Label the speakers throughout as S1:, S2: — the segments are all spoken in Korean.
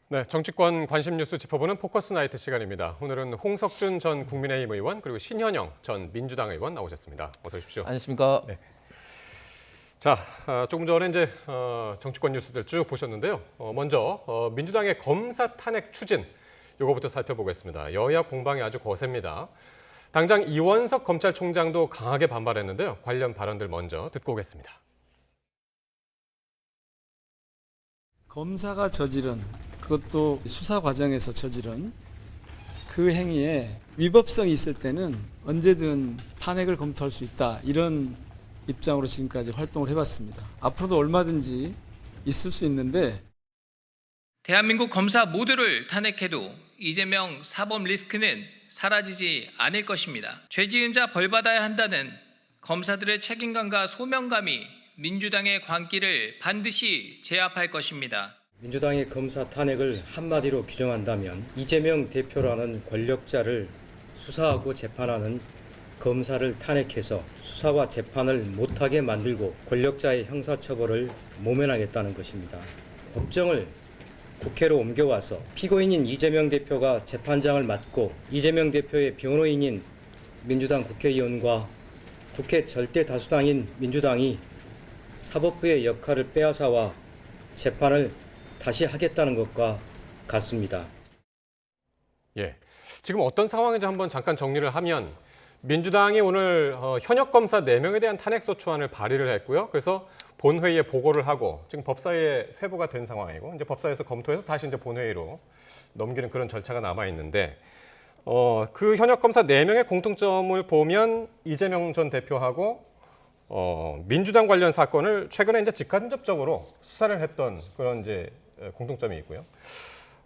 S1: 네, 정치권 관심 뉴스 짚어보는 포커스 나이트 시간입니다. 오늘은 홍석준 전 국민의힘 의원 그리고 신현영 전 민주당 의원 나오셨습니다. 어서 오십시오.
S2: 안녕하십니까?
S1: 네. 자, 조금 전에 이제 정치권 뉴스들 쭉 보셨는데요. 먼저 민주당의 검사 탄핵 추진 요거부터 살펴보겠습니다. 여야 공방이 아주 거셉니다. 당장 이원석 검찰총장도 강하게 반발했는데요. 관련 발언들 먼저 듣고 오겠습니다.
S3: 검사가 저지른, 그것도 수사 과정에서 저지른 그 행위에 위법성이 있을 때는 언제든 탄핵을 검토할 수 있다, 이런 입장으로 지금까지 활동을 해봤습니다. 앞으로도 얼마든지 있을 수 있는데,
S4: 대한민국 검사 모두를 탄핵해도 이재명 사법 리스크는 사라지지 않을 것입니다. 죄 지은 자 벌받아야 한다는 검사들의 책임감과 소명감이 민주당의 광기를 반드시 제압할 것입니다.
S5: 민주당의 검사 탄핵을 한마디로 규정한다면 이재명 대표라는 권력자를 수사하고 재판하는 검사를 탄핵해서 수사와 재판을 못하게 만들고 권력자의 형사처벌을 모면하겠다는 것입니다. 법정을 국회로 옮겨와서 피고인인 이재명 대표가 재판장을 맡고 이재명 대표의 변호인인 민주당 국회의원과 국회 절대 다수당인 민주당이 사법부의 역할을 빼앗아와 재판을 다시 하겠다는 것과 같습니다.
S1: 예, 지금 어떤 상황인지 한번 잠깐 정리를 하면 민주당이 오늘 현역 검사 4명에 대한 탄핵소추안을 발의를 했고요. 그래서 본회의에 보고를 하고 지금 법사위에 회부가 된 상황이고 이제 법사위에서 검토해서 다시 이제 본회의로 넘기는 그런 절차가 남아 있는데 그 현역 검사 4명의 공통점을 보면 이재명 전 대표하고 민주당 관련 사건을 최근에 이제 직간접적으로 수사를 했던 그런 이제 공통점이 있고요.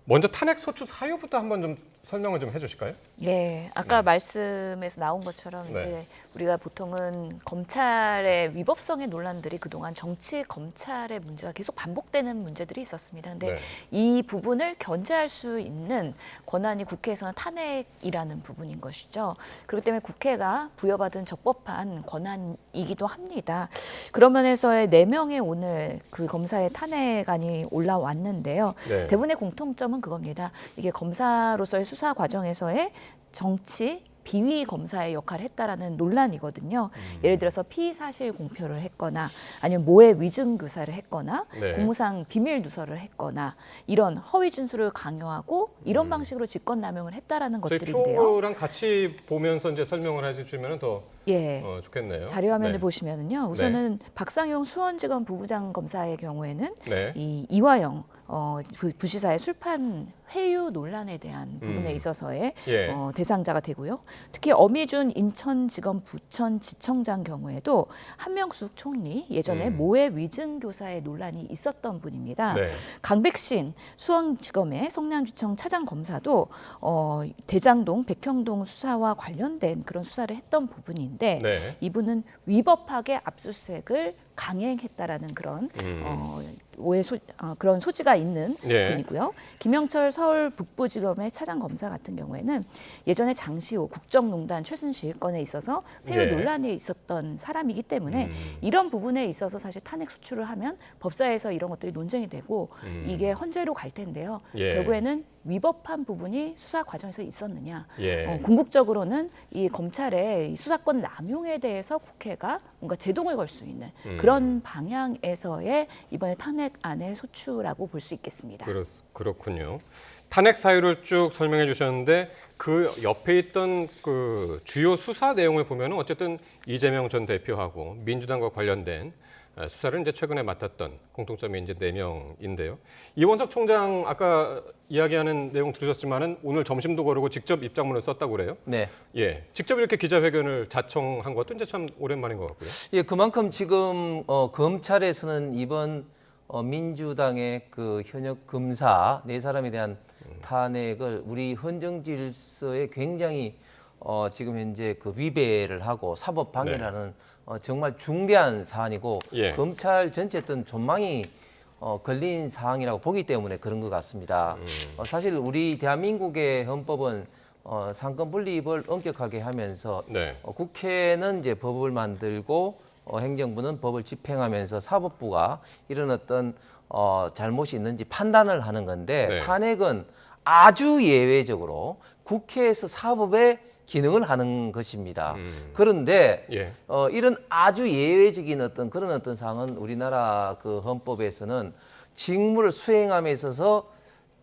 S1: 먼저 탄핵 소추 사유부터 한번 좀 설명을 좀 해주실까요?
S6: 네, 아까 말씀에서 나온 것처럼 이제 우리가 보통은 검찰의 위법성의 논란들이 그동안 정치 검찰의 문제가 계속 반복되는 문제들이 있었습니다. 근데 이 부분을 견제할 수 있는 권한이 국회에서는 탄핵이라는 부분인 것이죠. 그렇기 때문에 국회가 부여받은 적법한 권한이기도 합니다. 그런 면에서의 4명의 오늘 그 검사의 탄핵안이 올라왔는데요. 대부분의 공통점은 그겁니다. 이게 검사로서의 수사 과정에서의 정치 비위 검사의 역할을 했다라는 논란이거든요. 예를 들어서 피의 사실 공표를 했거나 아니면 모해 위증 교사를 했거나 공무상 비밀 누설을 했거나 이런 허위 진술을 강요하고 이런 방식으로 직권남용을 했다라는 것들인데요.
S1: 표랑 같이 보면서 이제 설명을 해주시면 더 좋겠네요.
S6: 자료 화면을 보시면은요. 우선은 박상용 수원지검 부부장 검사의 경우에는 이 이화영 부시사의 술판 회유 논란에 대한 부분에 있어서의 대상자가 되고요. 특히 어미준 인천지검 부천지청장 경우에도 한명숙 총리 예전에 모해 위증 교사의 논란이 있었던 분입니다. 강백신 수원지검의 성남지청 차장검사도 대장동 백형동 수사와 관련된 그런 수사를 했던 부분인데 이분은 위법하게 압수수색을 강행했다라는 그런 그런 소지가 있는 분이고요. 김영철 서울 북부지검의 차장검사 같은 경우에는 예전에 장시호 국정농단 최순실 건에 있어서 회유 논란이 있었던 사람이기 때문에 이런 부분에 있어서 사실 탄핵 소추를 하면 법사위에서 이런 것들이 논쟁이 되고 이게 헌재로 갈 텐데요. 결국에는 위법한 부분이 수사 과정에서 있었느냐. 궁극적으로는 이 검찰의 수사권 남용에 대해서 국회가 뭔가 제동을 걸 수 있는 그런 방향에서의 이번에 탄핵안의 소추라고 볼 수 있겠습니다.
S1: 그렇군요. 탄핵 사유를 쭉 설명해 주셨는데 그 옆에 있던 그 주요 수사 내용을 보면은 어쨌든 이재명 전 대표하고 민주당과 관련된 수사를 이제 최근에 맡았던 공통점이 이제 4명인데요. 이원석 총장 아까 이야기하는 내용 들으셨지만은 오늘 점심도 거르고 직접 입장문을 썼다고 그래요. 직접 이렇게 기자회견을 자청한 것도 이제 참 오랜만인 것 같고요.
S2: 그만큼 지금 검찰에서는 이번 민주당의 그 현역 검사 4사람에 대한 탄핵을 우리 헌정 질서에 굉장히 지금 현재 그 위배를 하고 사법 방해를 하는 정말 중대한 사안이고 검찰 전체 어떤 전망이 걸린 사항이라고 보기 때문에 그런 것 같습니다. 사실 우리 대한민국의 헌법은 상권 분립을 엄격하게 하면서 국회는 이제 법을 만들고 행정부는 법을 집행하면서 사법부가 이런 어떤 잘못이 있는지 판단을 하는 건데
S1: 네.
S2: 탄핵은 아주 예외적으로 국회에서 사법의 기능을 하는 것입니다. 그런데
S1: 예.
S2: 이런 아주 예외적인 그런 어떤 사항은 우리나라 그 헌법에서는 직무를 수행함에 있어서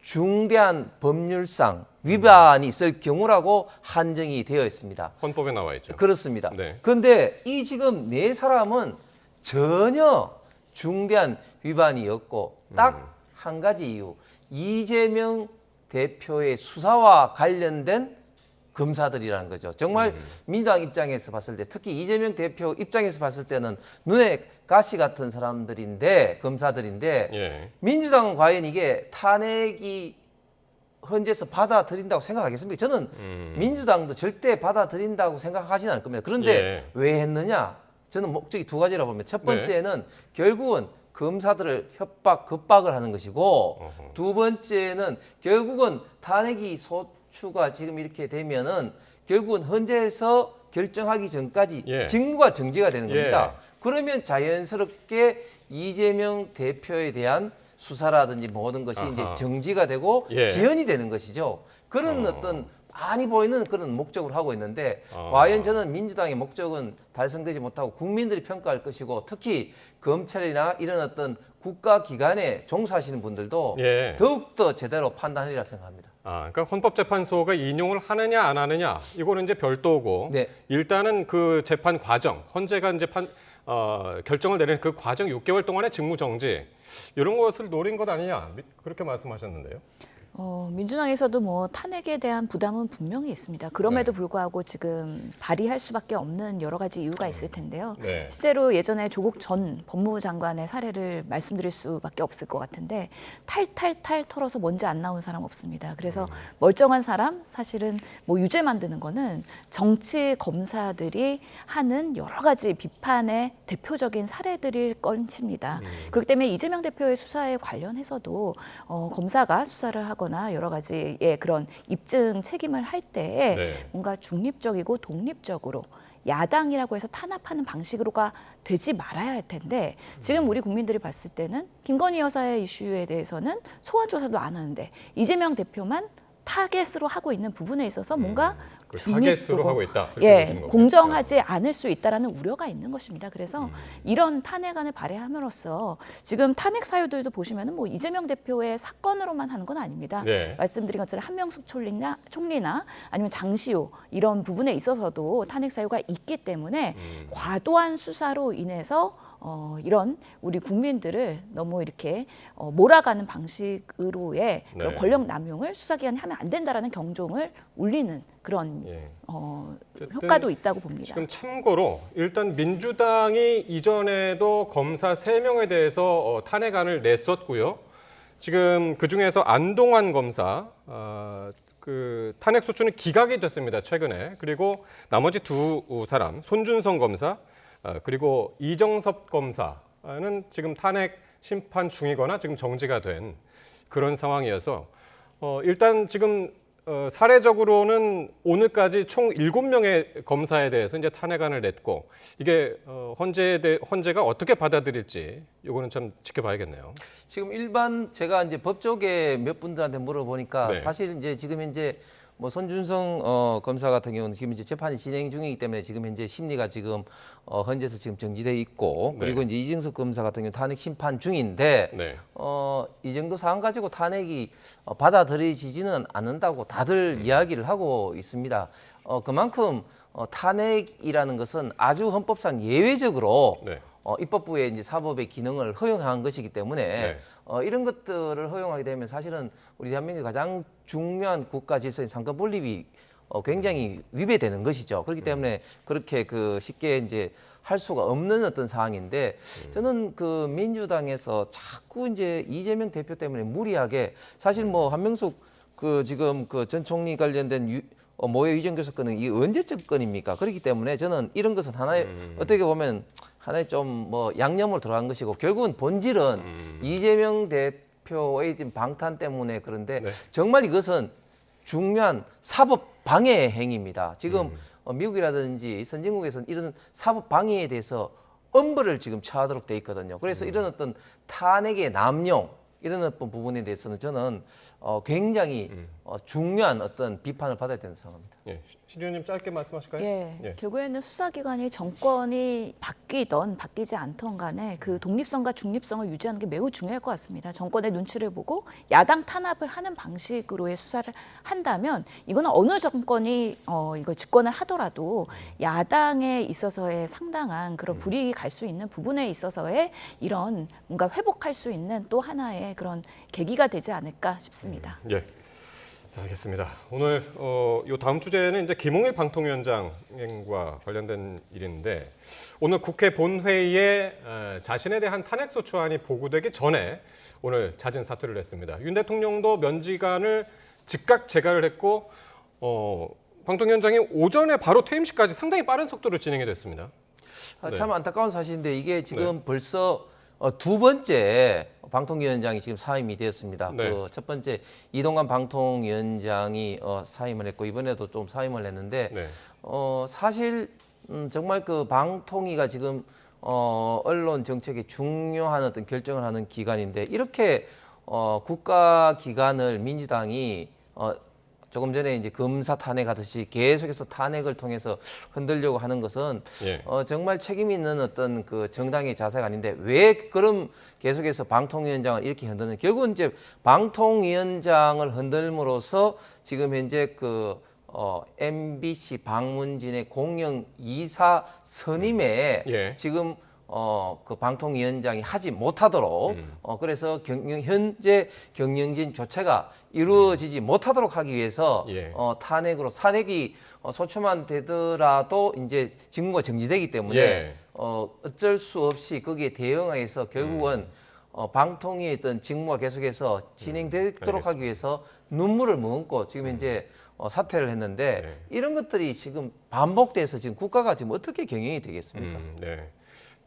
S2: 중대한 법률상 위반이 있을 경우라고 한정이 되어 있습니다.
S1: 헌법에 나와 있죠.
S2: 그렇습니다.
S1: 네.
S2: 그런데 이 지금 네 사람은 전혀 중대한 위반이 없고 딱 한 가지 이유, 이재명 대표의 수사와 관련된 검사들이라는 거죠. 정말 민주당 입장에서 봤을 때, 특히 이재명 대표 입장에서 봤을 때는 눈에 가시 같은 사람들인데, 검사들인데,
S1: 예.
S2: 민주당은 과연 이게 탄핵이 헌재에서 받아들인다고 생각하겠습니까? 저는 민주당도 절대 받아들인다고 생각하지는 않을 겁니다. 그런데
S1: 예.
S2: 왜 했느냐? 저는 목적이 두 가지라고 봅니다. 첫 번째는 결국은 검사들을 급박을 하는 것이고, 두 번째는 결국은 탄핵이 소추가 지금 이렇게 되면은 결국은 헌재에서 결정하기 전까지
S1: 예.
S2: 직무가 정지가 되는 겁니다.
S1: 예.
S2: 그러면 자연스럽게 이재명 대표에 대한 수사라든지 모든 것이
S1: 아하.
S2: 이제 정지가 되고
S1: 예.
S2: 지연이 되는 것이죠. 그런 어떤 많이 보이는 그런 목적으로 하고 있는데
S1: 어.
S2: 과연 저는 민주당의 목적은 달성되지 못하고 국민들이 평가할 것이고 특히 검찰이나 이런 어떤 국가기관에 종사하시는 분들도
S1: 예.
S2: 더욱더 제대로 판단하리라 생각합니다.
S1: 그러니까 헌법재판소가 인용을 하느냐 안 하느냐 이거는 이제 별도고
S2: 네.
S1: 일단은 그 재판 과정 헌재가 이제 결정을 내리는 그 과정 6개월 동안의 직무 정지 이런 것을 노린 것 아니냐 그렇게 말씀하셨는데요.
S6: 민주당에서도 뭐 탄핵에 대한 부담은 분명히 있습니다. 그럼에도 불구하고 지금 발의할 수밖에 없는 여러 가지 이유가 있을 텐데요.
S1: 네.
S6: 실제로 예전에 조국 전 법무부 장관의 사례를 말씀드릴 수밖에 없을 것 같은데 탈탈탈 털어서 먼지 안 나온 사람 없습니다. 그래서 멀쩡한 사람 사실은 뭐 유죄 만드는 거는 정치 검사들이 하는 여러 가지 비판의 대표적인 사례들일 것입니다. 그렇기 때문에 이재명 대표의 수사에 관련해서도 검사가 수사를 하거나 여러 가지의 그런 입증 책임을 할 때에
S1: 네.
S6: 뭔가 중립적이고 독립적으로 야당이라고 해서 탄압하는 방식으로가 되지 말아야 할 텐데 지금 우리 국민들이 봤을 때는 김건희 여사의 이슈에 대해서는 소환 조사도 안 하는데 이재명 대표만 타겟으로 하고 있는 부분에 있어서 뭔가
S1: 그 타겟으로 하고 있다. 그렇게
S6: 예,
S1: 보시는 거군요.
S6: 공정하지 않을 수 있다라는 우려가 있는 것입니다. 그래서 이런 탄핵안을 발의함으로써 지금 탄핵 사유들도 보시면은 뭐 이재명 대표의 사건으로만 하는 건 아닙니다.
S1: 네.
S6: 말씀드린 것처럼 한명숙 총리나 아니면 장시호 이런 부분에 있어서도 탄핵 사유가 있기 때문에 과도한 수사로 인해서 이런 우리 국민들을 너무 이렇게 몰아가는 방식으로의 그런
S1: 네.
S6: 권력 남용을 수사기관이 하면 안 된다라는 경종을 울리는 그런
S1: 예.
S6: 효과도 있다고 봅니다.
S1: 지금 참고로 일단 민주당이 이전에도 검사 3명에 대해서 탄핵안을 냈었고요. 지금 그중에서 안동환 검사 그 탄핵 소추는 기각이 됐습니다. 최근에. 그리고 나머지 두 사람 손준성 검사 그리고 이정섭 검사는 지금 탄핵 심판 중이거나 지금 정지가 된 그런 상황이어서 일단 지금 사례적으로는 오늘까지 총 7명의 검사에 대해서 이제 탄핵안을 냈고 이게 헌재가 어떻게 받아들일지 이거는 참 지켜봐야겠네요.
S2: 지금 일반 제가 이제 법조계 몇 분들한테 물어보니까
S1: 네.
S2: 사실 이제 지금 현재 뭐 손준성 검사 같은 경우는 지금 이제 재판이 진행 중이기 때문에 지금 현재 심리가 지금 헌재에서 지금 정지돼 있고 그리고
S1: 네.
S2: 이제 이정석 검사 같은 경우 탄핵 심판 중인데
S1: 네.
S2: 이 정도 사안 가지고 탄핵이 받아들여지지는 않는다고 다들 이야기를 하고 있습니다. 그만큼 탄핵이라는 것은 아주 헌법상 예외적으로
S1: 네.
S2: 입법부의 이제 사법의 기능을 허용한 것이기 때문에
S1: 네.
S2: 이런 것들을 허용하게 되면 사실은 우리 대한민국의 가장 중요한 국가 질서인 상권 분립이 굉장히 위배되는 것이죠. 그렇기 때문에 그렇게 그 쉽게 이제 할 수가 없는 어떤 상황인데 저는 그 민주당에서 자꾸 이제 이재명 대표 때문에 무리하게 사실 뭐 한명숙 그 지금 그 전 총리 관련된 모의 위증교섭 건은 이 언제적 건입니까? 그렇기 때문에 저는 이런 것은 하나의 어떻게 보면 하나의 좀 뭐 양념으로 들어간 것이고 결국은 본질은 이재명 대표의 지금 방탄 때문에 그런데
S1: 네.
S2: 정말 이것은 중요한 사법 방해 행위입니다. 지금 미국이라든지 선진국에서는 이런 사법 방해에 대해서 엄벌을 지금 처하도록 돼 있거든요. 그래서 이런 어떤 탄핵의 남용 이런 어떤 부분에 대해서는 저는 굉장히 중요한 어떤 비판을 받아야 되는 상황입니다.
S1: 예, 신 의원님 짧게 말씀하실까요?
S6: 예, 결국에는 수사기관이 정권이 바뀌던 바뀌지 않던 간에 그 독립성과 중립성을 유지하는 게 매우 중요할 것 같습니다. 정권의 눈치를 보고 야당 탄압을 하는 방식으로의 수사를 한다면 이거는 어느 정권이 이걸 집권을 하더라도 야당에 있어서의 상당한 그런 불이익이 갈 수 있는 부분에 있어서의 이런 뭔가 회복할 수 있는 또 하나의 그런 계기가 되지 않을까 싶습니다.
S1: 예. 자, 알겠습니다. 오늘 요 다음 주제는 이제 김홍일 방통위원장과 관련된 일인데 오늘 국회 본회의에 자신에 대한 탄핵소추안이 보고되기 전에 오늘 잦은 사퇴를 했습니다. 윤 대통령도 면직안을 즉각 재가를 했고 방통위원장이 오전에 바로 퇴임식까지 상당히 빠른 속도로 진행이 됐습니다.
S2: 참 안타까운 사실인데 이게 지금 벌써 두 번째 방통위원장이 지금 사임이 되었습니다.
S1: 네.
S2: 그 첫 번째 이동관 방통위원장이 사임을 했고 이번에도 좀 사임을 했는데
S1: 네.
S2: 사실 정말 그 방통위가 지금 언론 정책에 중요한 어떤 결정을 하는 기관인데 이렇게 국가 기관을 민주당이 조금 전에 이제 검사 탄핵하듯이 계속해서 탄핵을 통해서 흔들려고 하는 것은
S1: 예.
S2: 정말 책임 있는 어떤 그 정당의 자세가 아닌데 왜 그럼 계속해서 방통위원장을 이렇게 흔드는 결국은 이제 방통위원장을 흔들므로써 지금 현재 그 MBC 방문진의 공영 이사 선임에
S1: 예.
S2: 지금 그 방통위원장이 하지 못하도록 그래서 현재 경영진 교체가 이루어지지 못하도록 하기 위해서
S1: 예.
S2: 탄핵이 소추만 되더라도 이제 직무가 정지되기 때문에
S1: 예.
S2: 어쩔 수 없이 거기에 대응해서 결국은 방통위의 어떤 직무가 계속해서 진행되도록 하기 위해서 눈물을 머금고 지금 이제 사퇴를 했는데
S1: 네.
S2: 이런 것들이 지금 반복돼서 지금 국가가 지금 어떻게 경영이 되겠습니까?
S1: 네.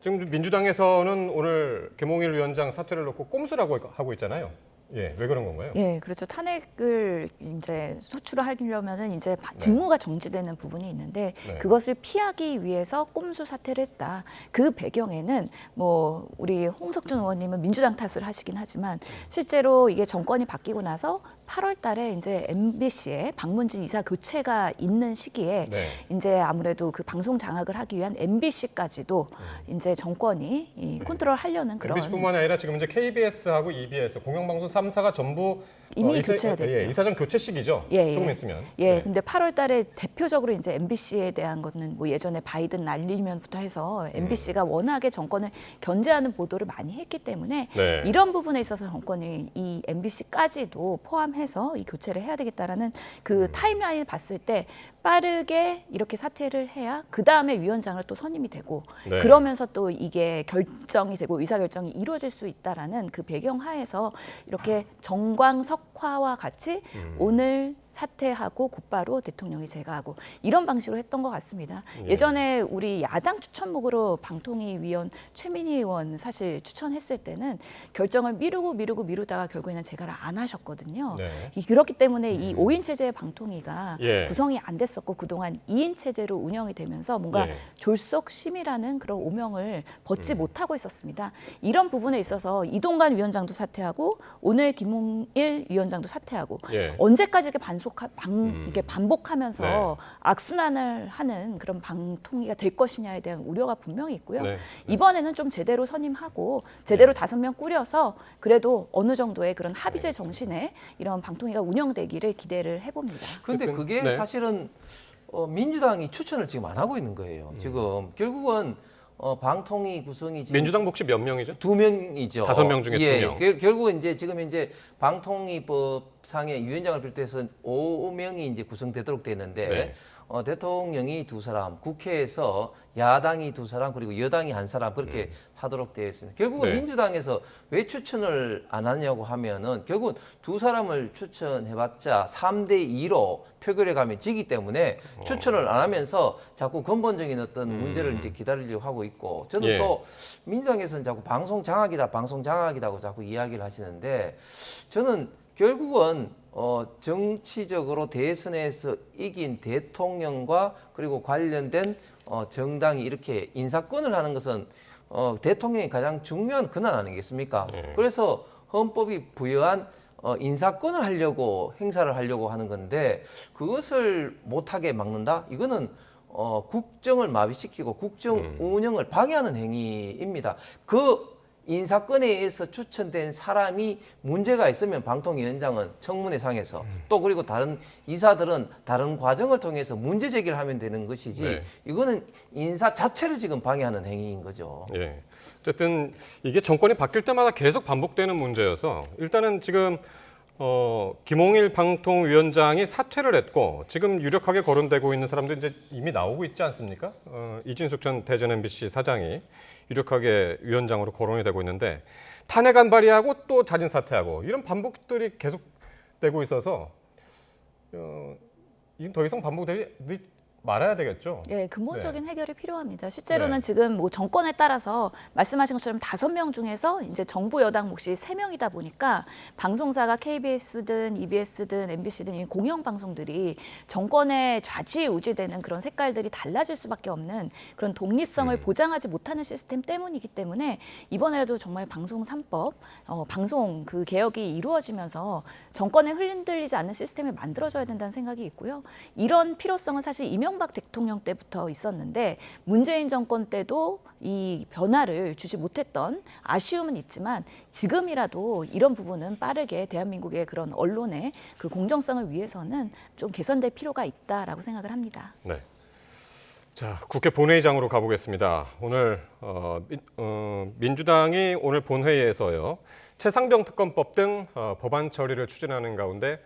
S1: 지금 민주당에서는 오늘 김홍일 위원장 사퇴를 놓고 꼼수라고 하고 있잖아요. 예, 왜 그런 건가요?
S6: 예, 그렇죠. 탄핵을 이제 소추를 하려면은 이제 직무가 정지되는 부분이 있는데
S1: 네.
S6: 그것을 피하기 위해서 꼼수 사퇴를 했다. 그 배경에는 뭐 우리 홍석준 의원님은 민주당 탓을 하시긴 하지만 실제로 이게 정권이 바뀌고 나서 8월 달에 이제 MBC에 방문진 이사 교체가 있는 시기에
S1: 네.
S6: 이제 아무래도 그 방송 장악을 하기 위한 MBC까지도 이제 정권이 이 컨트롤 하려는 그런
S1: MBC뿐만 아니라 지금 이제 KBS하고 EBS 공영방송 3사가 전부
S6: 이미 교체가 됐죠.
S1: 이사장 교체 시기죠.
S6: 예,
S1: 조금
S6: 예.
S1: 있으면.
S6: 예,
S1: 네.
S6: 근데 8월 달에 대표적으로 이제 MBC에 대한 거는 뭐 예전에 바이든 날리면부터 해서 MBC가 워낙에 정권을 견제하는 보도를 많이 했기 때문에
S1: 네.
S6: 이런 부분에 있어서 정권이 이 MBC까지도 포함해서 이 교체를 해야 되겠다라는 그 타임라인을 봤을 때 빠르게 이렇게 사퇴를 해야 그 다음에 위원장을 또 선임이 되고
S1: 네.
S6: 그러면서 또 이게 결정이 되고 의사결정이 이루어질 수 있다라는 그 배경 하에서 이렇게 정광석화와 같이 오늘 사퇴하고 곧바로 대통령이 제가하고 이런 방식으로 했던 것 같습니다. 예전에 우리 야당 추천목으로 방통위 위원 최민희 의원 사실 추천했을 때는 결정을 미루다가 결국에는 제가를 안 하셨거든요.
S1: 네.
S6: 그렇기 때문에 이 5인 체제의 방통위가
S1: 예.
S6: 구성이 안 됐었고 그동안 2인 체제로 운영이 되면서 뭔가
S1: 예.
S6: 졸속심이라는 그런 오명을 벗지 못하고 있었습니다. 이런 부분에 있어서 이동관 위원장도 사퇴하고 오늘 김홍일 위원장도 사퇴하고
S1: 예.
S6: 언제까지 이렇게 이렇게 반복하면서
S1: 네.
S6: 악순환을 하는 그런 방통위가 될 것이냐에 대한 우려가 분명히 있고요.
S1: 네.
S6: 이번에는 좀 제대로 선임하고 제대로 5명 꾸려서 그래도 어느 정도의 그런 합의제 정신에 이런 방통위가 운영되기를 기대를 해봅니다.
S2: 근데
S1: 어쨌든,
S2: 그게
S1: 네.
S2: 사실은 민주당이 추천을 지금 안 하고 있는 거예요. 지금 결국은 방통위 구성이 지금
S1: 민주당 혹시 몇 명이죠?
S2: 2명이죠.
S1: 5명 중에 2명.
S2: 결국은 이제 지금 이제 방통위법상의 위원장을 비롯해서 5명이 이제 구성되도록 되는데
S1: 네.
S2: 대통령이 2사람, 국회에서 야당이 2사람 그리고 여당이 1사람 그렇게 하도록 되어 있습니다. 결국은
S1: 네.
S2: 민주당에서 왜 추천을 안 하냐고 하면은 결국은 2사람을 추천해봤자 3대2로 표결에 가면 지기 때문에 추천을 안 하면서 자꾸 근본적인 어떤 문제를 이제 기다리려고 하고 있고 저는
S1: 예.
S2: 또 민주당에서는 자꾸 방송 장악이다고 자꾸 이야기를 하시는데 저는 결국은 정치적으로 대선에서 이긴 대통령과 그리고 관련된 정당이 이렇게 인사권을 하는 것은 대통령이 가장 중요한 권한 아니겠습니까? 그래서 헌법이 부여한 인사권을 하려고 행사를 하려고 하는 건데 그것을 못하게 막는다? 이거는 국정을 마비시키고 국정 운영을 방해하는 행위입니다. 그 인사권에 의해서 추천된 사람이 문제가 있으면 방통위원장은 청문회상에서 또 그리고 다른 이사들은 다른 과정을 통해서 문제 제기를 하면 되는 것이지
S1: 네.
S2: 이거는 인사 자체를 지금 방해하는 행위인 거죠.
S1: 예. 어쨌든 이게 정권이 바뀔 때마다 계속 반복되는 문제여서 일단은 지금 김홍일 방통위원장이 사퇴를 했고 지금 유력하게 거론되고 있는 사람들 이제 이미 나오고 있지 않습니까? 이진숙 전 대전 MBC 사장이 유력하게 위원장으로 거론이 되고 있는데 탄핵안 발의하고 또 자진 사퇴하고 이런 반복들이 계속되고 있어서 이건 더 이상 반복되지 말아야 되겠죠.
S6: 예, 근본적인 해결이 필요합니다. 실제로는
S1: 네.
S6: 지금 뭐 정권에 따라서 말씀하신 것처럼 5명 중에서 이제 정부 여당 몫이 3명이다 보니까 방송사가 KBS든 EBS든 MBC든 이 공영 방송들이 정권에 좌지우지되는 그런 색깔들이 달라질 수밖에 없는 그런 독립성을 보장하지 못하는 시스템 때문이기 때문에 이번에라도 정말 방송 3법, 방송 그 개혁이 이루어지면서 정권에 흔들리지 않는 시스템을 만들어줘야 된다는 생각이 있고요. 이런 필요성은 사실 이명박 대통령 때부터 있었는데 문재인 정권 때도 이 변화를 주지 못했던 아쉬움은 있지만 지금이라도 이런 부분은 빠르게 대한민국의 그런 언론의 그 공정성을 위해서는 좀 개선될 필요가 있다라고 생각을 합니다.
S1: 네. 자, 국회 본회의장으로 가보겠습니다. 오늘 민주당이 오늘 본회의에서요 최상병 특검법 등 법안 처리를 추진하는 가운데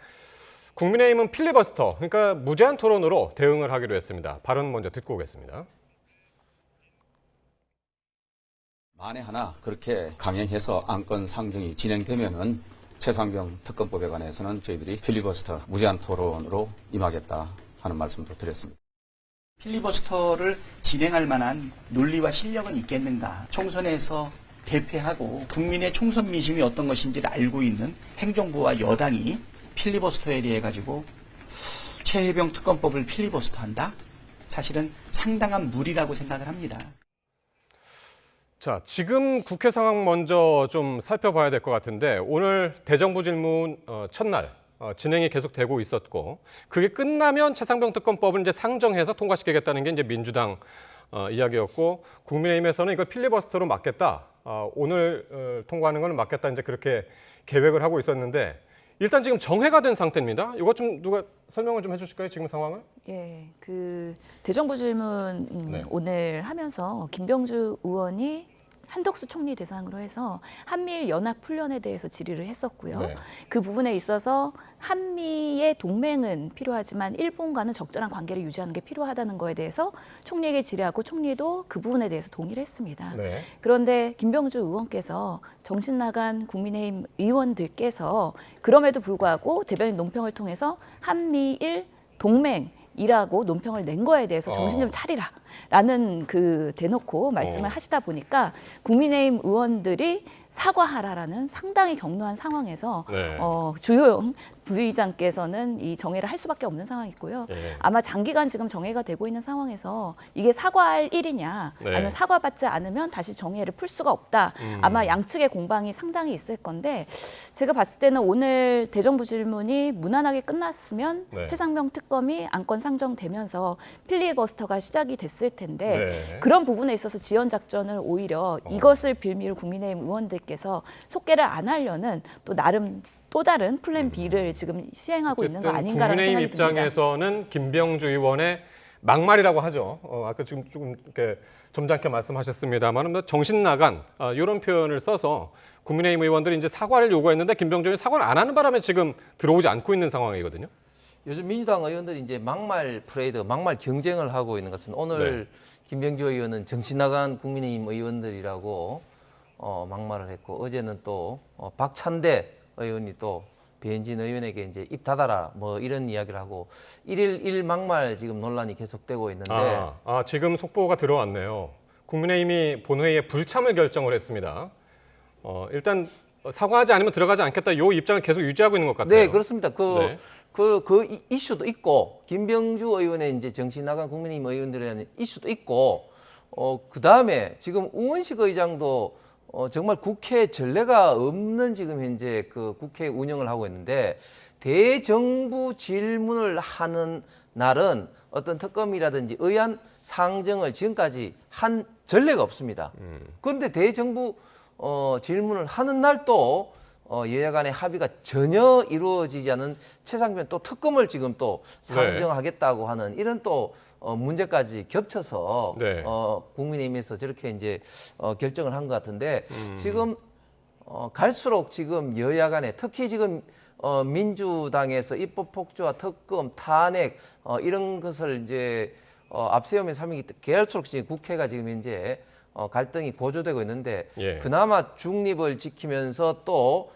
S1: 국민의힘은 필리버스터, 그러니까 무제한 토론으로 대응을 하기로 했습니다. 발언 먼저 듣고 오겠습니다.
S7: 만에 하나 그렇게 강행해서 안건 상정이 진행되면은 최상병 특검법에 관해서는 저희들이 필리버스터 무제한 토론으로 임하겠다 하는 말씀도 드렸습니다.
S8: 필리버스터를 진행할 만한 논리와 실력은 있겠는가? 총선에서 대패하고 국민의 총선 민심이 어떤 것인지를 알고 있는 행정부와 여당이 필리버스터에 대해 가지고 최혜병 특검법을 필리버스터한다? 사실은 상당한 무리라고 생각을 합니다.
S1: 자, 지금 국회 상황 먼저 좀 살펴봐야 될 것 같은데 오늘 대정부 질문 첫날 진행이 계속되고 있었고 그게 끝나면 최상병 특검법을 이제 상정해서 통과시키겠다는 게 이제 민주당 이야기였고 국민의힘에서는 이걸 필리버스터로 막겠다. 오늘 통과하는 거는 막겠다. 이제 그렇게 계획을 하고 있었는데 일단 지금 정회가 된 상태입니다. 이거 좀 누가 설명을 좀 해주실까요? 지금 상황을?
S6: 예, 그 대정부 질문
S1: 네.
S6: 오늘 하면서 김병주 의원이 한덕수 총리 대상으로 해서 한미일 연합 훈련에 대해서 질의를 했었고요.
S1: 네.
S6: 그 부분에 있어서 한미의 동맹은 필요하지만 일본과는 적절한 관계를 유지하는 게 필요하다는 거에 대해서 총리에게 질의하고 총리도 그 부분에 대해서 동의를 했습니다.
S1: 네.
S6: 그런데 김병주 의원께서 정신 나간 국민의힘 의원들께서 그럼에도 불구하고 대변인 논평을 통해서 한미일 동맹이라고 논평을 낸 거에 대해서 정신 좀 차리라라는 그 대놓고 말씀을 하시다 보니까 국민의힘 의원들이 사과하라라는 상당히 격노한 상황에서
S1: 네.
S6: 주요영 부의장께서는 이 정회를 할 수밖에 없는 상황이고요.
S1: 네.
S6: 아마 장기간 지금 정회가 되고 있는 상황에서 이게 사과할 일이냐
S1: 네.
S6: 아니면 사과받지 않으면 다시 정회를 풀 수가 없다. 아마 양측의 공방이 상당히 있을 건데 제가 봤을 때는 오늘 대정부 질문이 무난하게 끝났으면
S1: 네.
S6: 최상병 특검이 안건 상정되면서 필리버스터가 시작이 됐을 텐데
S1: 네.
S6: 그런 부분에 있어서 지연 작전을 오히려 이것을 빌미로 국민의힘 의원들께서 속개를 안 하려는 또 나름 또 다른 플랜 B를 지금 시행하고 있는 거
S1: 어쨌든
S6: 아닌가라는
S1: 국민의힘
S6: 생각이 듭니다.
S1: 입장에서는 김병주 의원의 막말이라고 하죠. 아까 지금 조금 이렇게 점잖게 말씀하셨습니다만 정신 나간 이런 표현을 써서 국민의힘 의원들이 이제 사과를 요구했는데 김병주 의원이 사과를 안 하는 바람에 지금 들어오지 않고 있는 상황이거든요.
S2: 요즘 민주당 의원들이 이제 막말 프레이드, 막말 경쟁을 하고 있는 것은 오늘 김병주 의원은 정신 나간 국민의힘 의원들이라고 막말을 했고 어제는 또 박찬대 의원이 또 배현진 의원에게 이제 입 닫아라 뭐 이런 이야기를 하고 일일 막말 지금 논란이 계속되고 있는데
S1: 지금 속보가 들어왔네요. 국민의힘이 본회의에 불참을 결정을 했습니다. 일단 사과하지 않으면 들어가지 않겠다 이 입장을 계속 유지하고 있는 것 같아요.
S2: 네, 그렇습니다.
S1: 네.
S2: 그 이슈도 있고 김병주 의원의 이제 정신 나간 국민의힘 의원들이라는 이슈도 있고 그다음에 지금 우원식 의장도 정말 국회 전례가 없는 지금 현재 그 국회 운영을 하고 있는데 대정부 질문을 하는 날은 어떤 특검이라든지 의안 상정을 지금까지 한 전례가 없습니다. 그런데 대정부 질문을 하는 날 또 여야 간의 합의가 전혀 이루어지지 않은 최상병 또 특검을 지금 또 상정하겠다고 하는 이런 또 문제까지 겹쳐서
S1: 네.
S2: 국민의힘에서 저렇게 이제 결정을 한 것 같은데 지금 갈수록 지금 여야 간에 특히 지금 민주당에서 입법 폭주와 특검, 탄핵 이런 것을 이제 앞세우면서 하면 갈수록 지금 국회가 지금 현재 갈등이 고조되고 있는데
S1: 예.
S2: 그나마 중립을 지키면서 또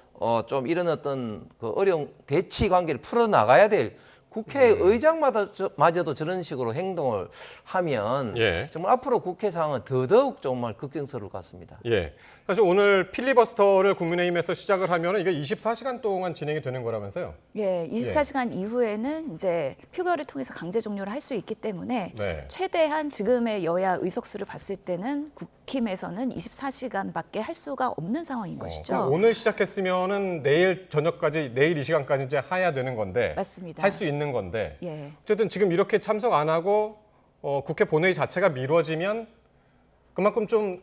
S2: 좀 이런 어떤 그 어려운 대치 관계를 풀어 나가야 될 국회의장마저도 저런 식으로 행동을 하면
S1: 예.
S2: 정말 앞으로 국회 상황은 더더욱 정말 걱정스러울 것 같습니다.
S1: 예. 사실 오늘 필리버스터를 국민의힘에서 시작을 하면 이게 24시간 동안 진행이 되는 거라면서요?
S6: 예, 24시간 이후에는 이제 표결을 통해서 강제 종료를 할 수 있기 때문에
S1: 네.
S6: 최대한 지금의 여야 의석수를 봤을 때는 국힘에서는 24시간밖에 할 수가 없는 상황인 것이죠.
S1: 그럼 오늘 시작했으면은 내일 저녁까지, 내일 이 시간까지 이제 해야 되는 건데,
S6: 맞습니다.
S1: 할 수 있는 건데,
S6: 예.
S1: 어쨌든 지금 이렇게 참석 안 하고 국회 본회의 자체가 미뤄지면 그만큼 좀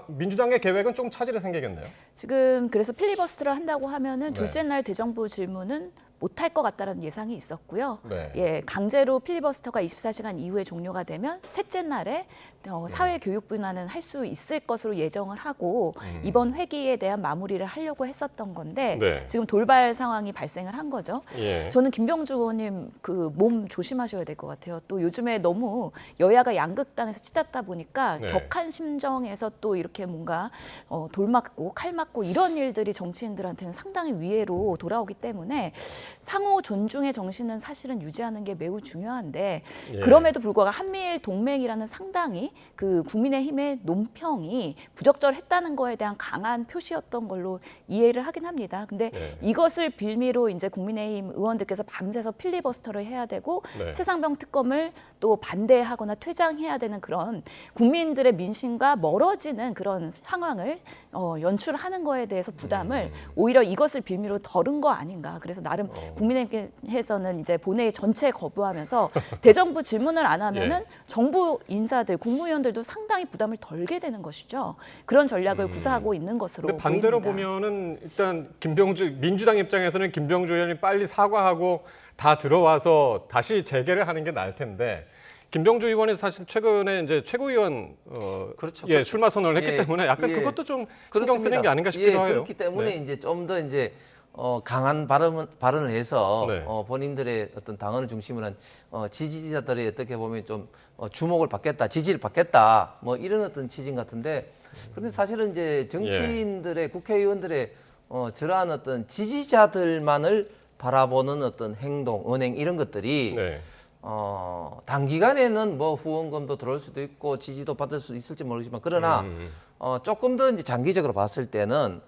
S1: 민주당의 계획은 좀 차질이 생기겠네요.
S6: 지금 그래서 필리버스터를 한다고 하면
S1: 네.
S6: 둘째 날 대정부 질문은 못할 것 같다는 예상이 있었고요.
S1: 네.
S6: 예, 강제로 필리버스터가 24시간 이후에 종료가 되면 셋째 날에 사회교육분야는 할 수 있을 것으로 예정을 하고 이번 회기에 대한 마무리를 하려고 했었던 건데
S1: 네.
S6: 지금 돌발 상황이 발생을 한 거죠.
S1: 예.
S6: 저는 김병주 의원님 그 몸 조심하셔야 될 것 같아요. 또 요즘에 너무 여야가 양극단에서 치닫다 보니까
S1: 네.
S6: 격한 심정에서 또 이렇게 뭔가 돌 맞고 칼 맞고 이런 일들이 정치인들한테는 상당히 위해로 돌아오기 때문에 상호 존중의 정신은 사실은 유지하는 게 매우 중요한데
S1: 예.
S6: 그럼에도 불구하고 한미일 동맹이라는 상당히 그 국민의힘의 논평이 부적절했다는 거에 대한 강한 표시였던 걸로 이해를 하긴 합니다. 근데
S1: 네.
S6: 이것을 빌미로 이제 국민의힘 의원들께서 밤새서 필리버스터를 해야 되고
S1: 네.
S6: 최상병 특검을 또 반대하거나 퇴장해야 되는 그런 국민들의 민심과 멀어지는 그런 상황을 연출하는 거에 대해서 부담을 오히려 이것을 빌미로 덜은 거 아닌가. 그래서 나름 국민의힘에서는 이제 본회의 전체 거부하면서 대정부 질문을 안 하면은
S1: 예.
S6: 정부 인사들, 국무위원들도 상당히 부담을 덜게 되는 것이죠. 그런 전략을 구사하고 있는 것으로
S1: 근데 반대로
S6: 보입니다.
S1: 보면은 일단 민주당 입장에서는 김병주 의원이 빨리 사과하고 다 들어와서 다시 재개를 하는 게 나을 텐데 김병주 의원이 사실 최근에 이제 최고위원
S2: 그렇죠.
S1: 예, 출마 선언을 했기
S2: 예,
S1: 때문에 약간
S2: 예.
S1: 그것도 좀 신경
S2: 그렇습니다.
S1: 쓰는 게 아닌가 싶기도
S2: 예,
S1: 해요.
S2: 그렇기 때문에
S1: 네.
S2: 이제 좀 더 이제 강한 발언을 해서
S1: 네.
S2: 본인들의 어떤 당원을 중심으로 한 지지자들이 어떻게 보면 좀 주목을 받겠다, 지지를 받겠다, 뭐 이런 어떤 취지 같은데 그런데 사실은 이제 정치인들의 국회의원들의 저러한 어떤 지지자들만을 바라보는 어떤 행동, 언행 이런 것들이
S1: 네.
S2: 단기간에는 뭐 후원금도 들어올 수도 있고 지지도 받을 수 있을지 모르지만 그러나 조금 더 이제 장기적으로 봤을 때는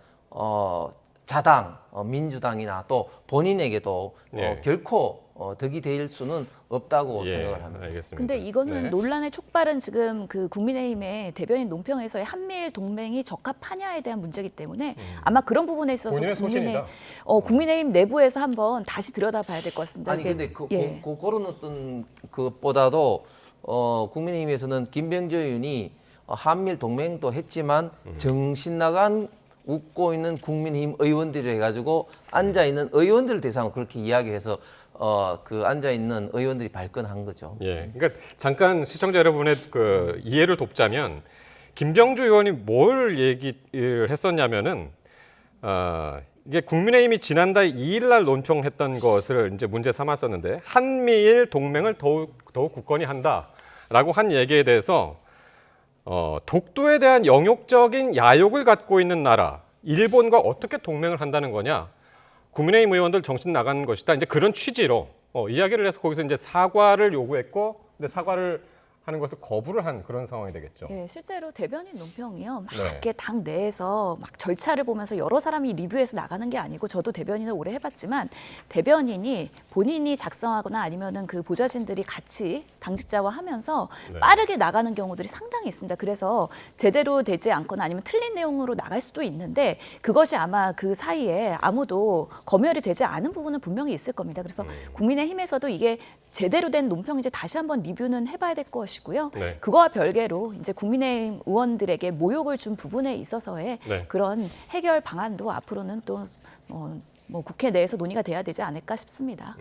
S2: 자당, 민주당이나 또 본인에게도
S1: 네.
S2: 결코 덕이 될 수는 없다고
S1: 예,
S2: 생각을 합니다.
S1: 알겠습니다.
S6: 근데 이거는
S1: 네.
S6: 논란의 촉발은 지금 그 국민의힘의 대변인 논평에서의 한미일 동맹이 적합하냐에 대한 문제이기 때문에 아마 그런 부분에 있어서
S1: 본인의 소신이다.
S6: 국민의힘 내부에서 한번 다시 들여다봐야 될 것 같습니다.
S2: 아니
S6: 이게-
S2: 근데
S6: 예.
S2: 그런 어떤 것보다도 국민의힘에서는 김병주 의원이 한미일 동맹도 했지만 정신 나간 웃고 있는 국민의힘 의원들이 해가지고 앉아 있는 의원들을 대상으로 그렇게 이야기해서 그 앉아 있는 의원들이 발끈한 거죠.
S1: 예, 그러니까 잠깐 시청자 여러분의 그 이해를 돕자면 김병주 의원이 뭘 얘기를 했었냐면은 이게 국민의힘이 지난달 2일 날 논평했던 것을 이제 문제 삼았었는데 한미일 동맹을 더욱 굳건히 한다라고 한 얘기에 대해서 독도에 대한 영욕적인 야욕을 갖고 있는 나라 일본과 어떻게 동맹을 한다는 거냐? 국민의힘 의원들 정신 나간 것이다. 이제 그런 취지로 이야기를 해서 거기서 이제 사과를 요구했고, 근데 사과를 하는 것을 거부를 한 그런 상황이 되겠죠.
S6: 예, 실제로 대변인 논평이요. 막
S1: 네.
S6: 이렇게 당 내에서 막 절차를 보면서 여러 사람이 리뷰해서 나가는 게 아니고 저도 대변인을 오래 해봤지만 대변인이 본인이 작성하거나 아니면은 그 보좌진들이 같이 당직자와 하면서
S1: 네.
S6: 빠르게 나가는 경우들이 상당히 있습니다. 그래서 제대로 되지 않거나 아니면 틀린 내용으로 나갈 수도 있는데 그것이 아마 그 사이에 아무도 검열이 되지 않은 부분은 분명히 있을 겁니다. 그래서 국민의힘에서도 이게 제대로 된 논평인지 다시 한번 리뷰는 해봐야 될 것이고요.
S1: 네.
S6: 그거와 별개로 이제 국민의힘 의원들에게 모욕을 준 부분에 있어서의
S1: 네.
S6: 그런 해결 방안도 앞으로는 또 뭐 국회 내에서 논의가 돼야 되지 않을까 싶습니다.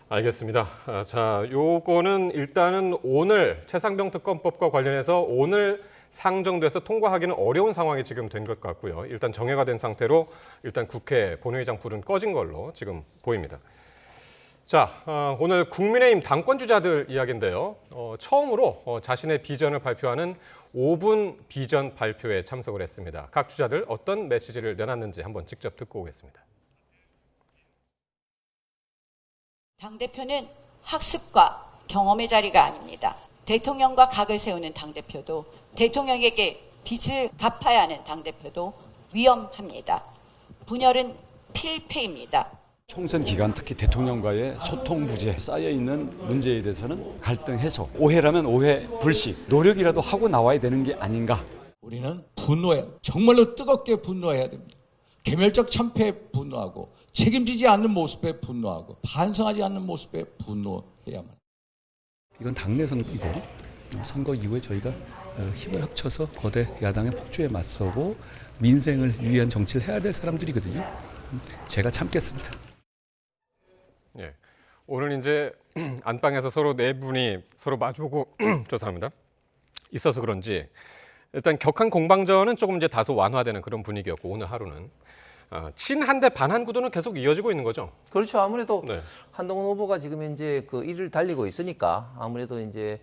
S1: 알겠습니다. 자, 요거는 일단은 오늘 최상병 특검법과 관련해서 오늘 상정돼서 통과하기는 어려운 상황이 지금 된 것 같고요. 일단 정해가 된 상태로 일단 국회 본회의장 불은 꺼진 걸로 지금 보입니다. 자, 오늘 국민의힘 당권 주자들 이야기인데요. 처음으로 자신의 비전을 발표하는 5분 비전 발표에 참석을 했습니다. 각 주자들 어떤 메시지를 내놨는지 한번 직접 듣고 오겠습니다.
S9: 당대표는 학습과 경험의 자리가 아닙니다. 대통령과 각을 세우는 당대표도 대통령에게 빚을 갚아야 하는 당대표도 위험합니다. 분열은 필패입니다.
S10: 총선 기간 특히 대통령과의 소통 부재 쌓여있는 문제에 대해서는 갈등 해소, 오해라면 오해 불식, 노력이라도 하고 나와야 되는 게 아닌가.
S11: 우리는 분노해, 정말로 뜨겁게 분노해야 됩니다. 개멸적 참패에 분노하고 책임지지 않는 모습에 분노하고 반성하지 않는 모습에 분노해야만.
S10: 이건 당내 선거이고 선거 이후에 저희가 힘을 합쳐서 거대 야당의 폭주에 맞서고 민생을 위한 정치를 해야 될 사람들이거든요. 제가 참겠습니다.
S1: 예. 오늘 이제 안방에서 서로 네 분이 서로 마주보고 죄송합니다. 있어서 그런지 일단 격한 공방전은 조금 이제 다소 완화되는 그런 분위기였고 오늘 하루는 친한 대 반한 구도는 계속 이어지고 있는 거죠.
S2: 그렇죠. 아무래도
S1: 네.
S2: 한동훈 후보가 지금 현재 그 1위를 달리고 있으니까 아무래도 이제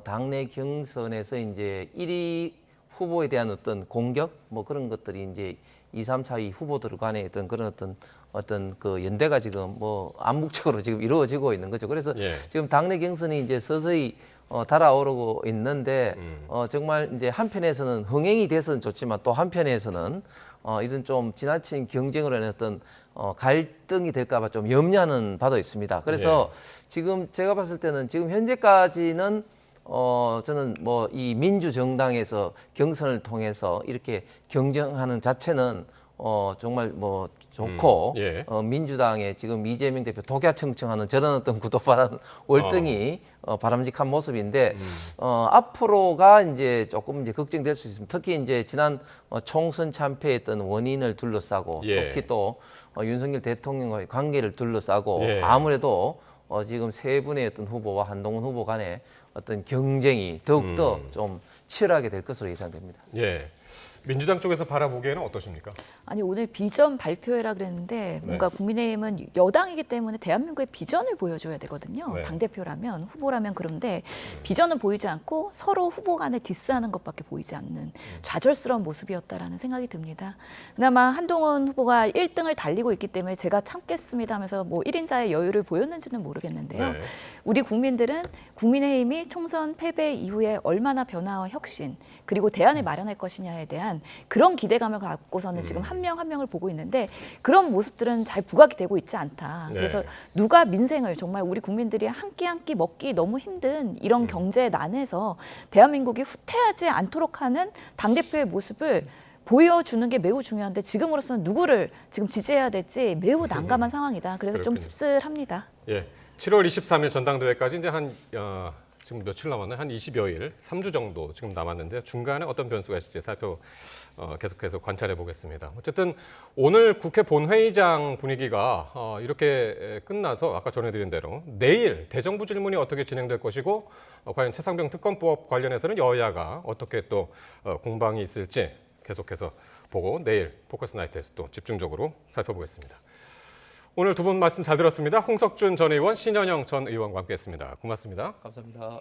S2: 당내 경선에서 이제 1위 후보에 대한 어떤 공격 뭐 그런 것들이 이제 2, 3, 4위 후보들 간의 그런 어떤 그 연대가 지금 뭐 암묵적으로 지금 이루어지고 있는 거죠. 그래서
S1: 예.
S2: 지금 당내 경선이 이제 서서히 달아오르고 있는데 정말 이제 한편에서는 흥행이 돼서는 좋지만 또 한편에서는 이런 좀 지나친 경쟁으로 인한 어떤 갈등이 될까봐 좀 염려하는 바도 있습니다. 그래서 지금 제가 봤을 때는 지금 현재까지는 저는 뭐 이 민주정당에서 경선을 통해서 이렇게 경쟁하는 자체는 정말 뭐 좋고
S1: 예.
S2: 민주당의 지금 이재명 대표 독야청청하는 저런 어떤 구도바람 월등히 바람직한 모습인데 앞으로가 이제 조금 이제 걱정될 수 있습니다. 특히 이제 지난 총선 참패했던 원인을 둘러싸고
S1: 예.
S2: 특히 또 윤석열 대통령과의 관계를 둘러싸고
S1: 예.
S2: 아무래도 지금 세 분의 어떤 후보와 한동훈 후보 간의 어떤 경쟁이 더욱더 좀 치열하게 될 것으로 예상됩니다.
S1: 예. 민주당 쪽에서 바라보기에는 어떠십니까?
S6: 아니 오늘 비전 발표회라 그랬는데 뭔가 국민의힘은 여당이기 때문에 대한민국의 비전을 보여줘야 되거든요.
S1: 네.
S6: 당대표라면 후보라면 그런데 비전은 보이지 않고 서로 후보 간에 디스하는 것밖에 보이지 않는 좌절스러운 모습이었다라는 생각이 듭니다. 그나마 한동훈 후보가 1등을 달리고 있기 때문에 제가 참겠습니다 하면서 뭐 1인자의 여유를 보였는지는 모르겠는데요.
S1: 네.
S6: 우리 국민들은 국민의힘이 총선 패배 이후에 얼마나 변화와 혁신 그리고 대안을 마련할 것이냐에 대한 그런 기대감을 갖고서는 지금 한 명 한 명을 보고 있는데 그런 모습들은 잘 부각이 되고 있지 않다. 그래서 누가 민생을 정말 우리 국민들이 한 끼 한 끼 먹기 너무 힘든 이런 경제 난에서 대한민국이 후퇴하지 않도록 하는 당대표의 모습을 보여주는 게 매우 중요한데 지금으로서는 누구를 지금 지지해야 될지 매우 난감한 상황이다. 그래서 좀
S1: 그렇군요.
S6: 씁쓸합니다.
S1: 예. 7월 23일 전당대회까지 이제 지금 며칠 남았나요? 한 20여일, 3주 정도 지금 남았는데 중간에 어떤 변수가 있을지 계속해서 관찰해 보겠습니다. 어쨌든 오늘 국회 본회의장 분위기가 이렇게 끝나서 아까 전해드린 대로 내일 대정부 질문이 어떻게 진행될 것이고 과연 최상병 특검법 관련해서는 여야가 어떻게 또 공방이 있을지 계속해서 보고 내일 포커스 나이트에서 또 집중적으로 살펴보겠습니다. 오늘 두 분 말씀 잘 들었습니다. 홍석준 전 의원, 신현영 전 의원과 함께했습니다. 고맙습니다.
S2: 감사합니다.